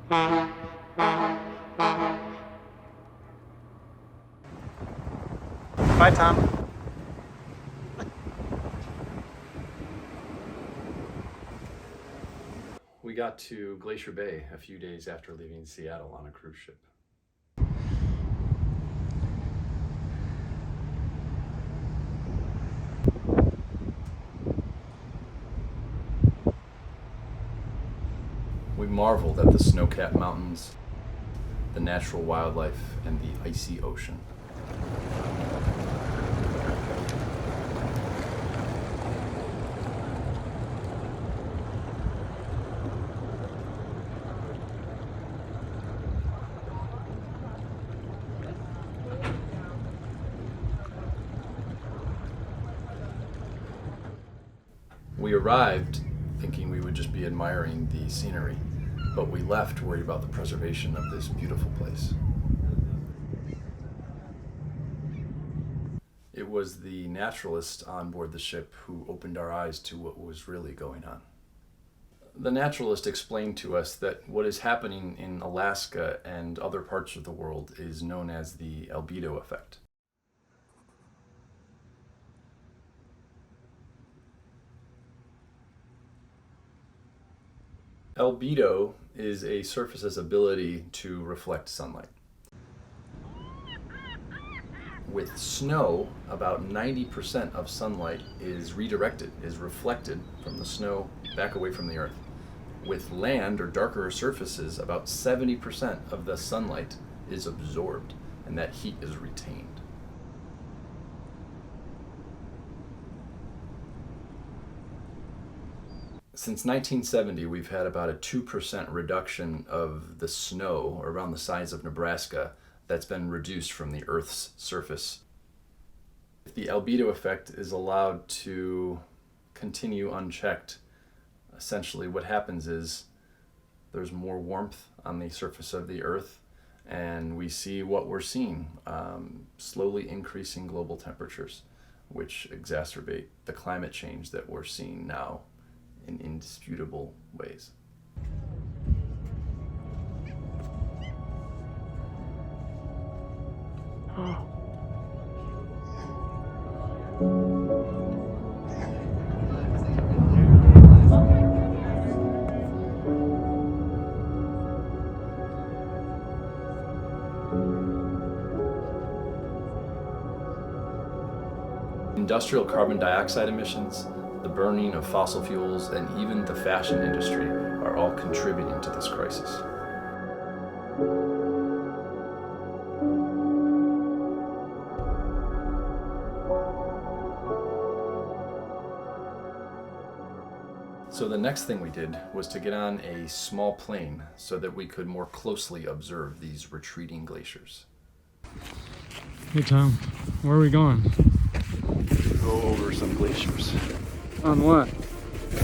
Bye, Tom. We got to Glacier Bay a few days after leaving Seattle on a cruise ship. We marveled at the snow-capped mountains, the natural wildlife, and the icy ocean. We arrived thinking we would just be admiring the scenery, but we left worried about the preservation of this beautiful place. It was the naturalist on board the ship who opened our eyes to what was really going on. The naturalist explained to us that what is happening in Alaska and other parts of the world is known as the Albedo Effect. Albedo is a surface's ability to reflect sunlight. With snow, about 90% of sunlight is redirected, is reflected from the snow back away from the earth. With land or darker surfaces, about 70% of the sunlight is absorbed, and that heat is retained. Since 1970, we've had about a 2% reduction of the snow around the size of Nebraska that's been reduced from the Earth's surface. If the albedo effect is allowed to continue unchecked, essentially what happens is there's more warmth on the surface of the Earth, and we see what we're seeing, slowly increasing global temperatures, which exacerbate the climate change that we're seeing now in indisputable ways. Industrial carbon dioxide emissions, the burning of fossil fuels, and even the fashion industry are all contributing to this crisis. So the next thing we did was to get on a small plane so that we could more closely observe these retreating glaciers. Hey Tom, where are we going? Go over some glaciers. On what?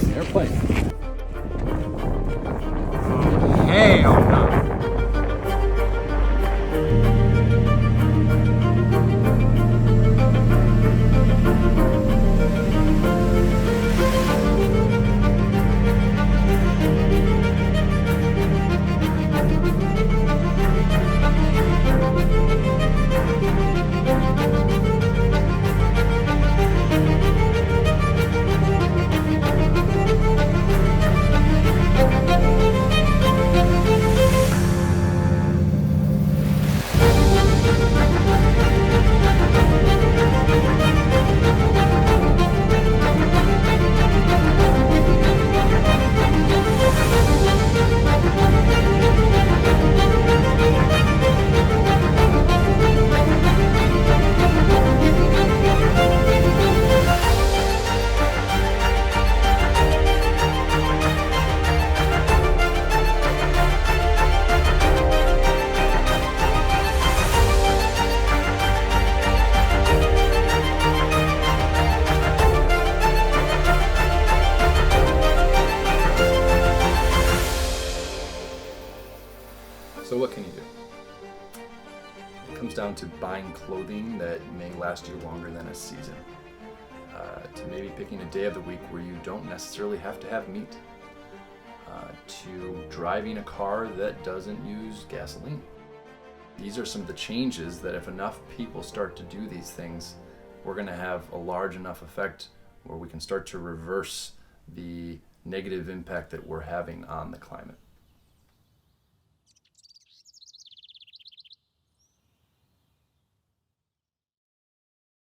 An airplane. Hell no. So what can you do? It comes down to buying clothing that may last you longer than a season. To maybe picking a day of the week where you don't necessarily have to have meat. to driving a car that doesn't use gasoline. These are some of the changes that if enough people start to do these things, we're going to have a large enough effect where we can start to reverse the negative impact that we're having on the climate.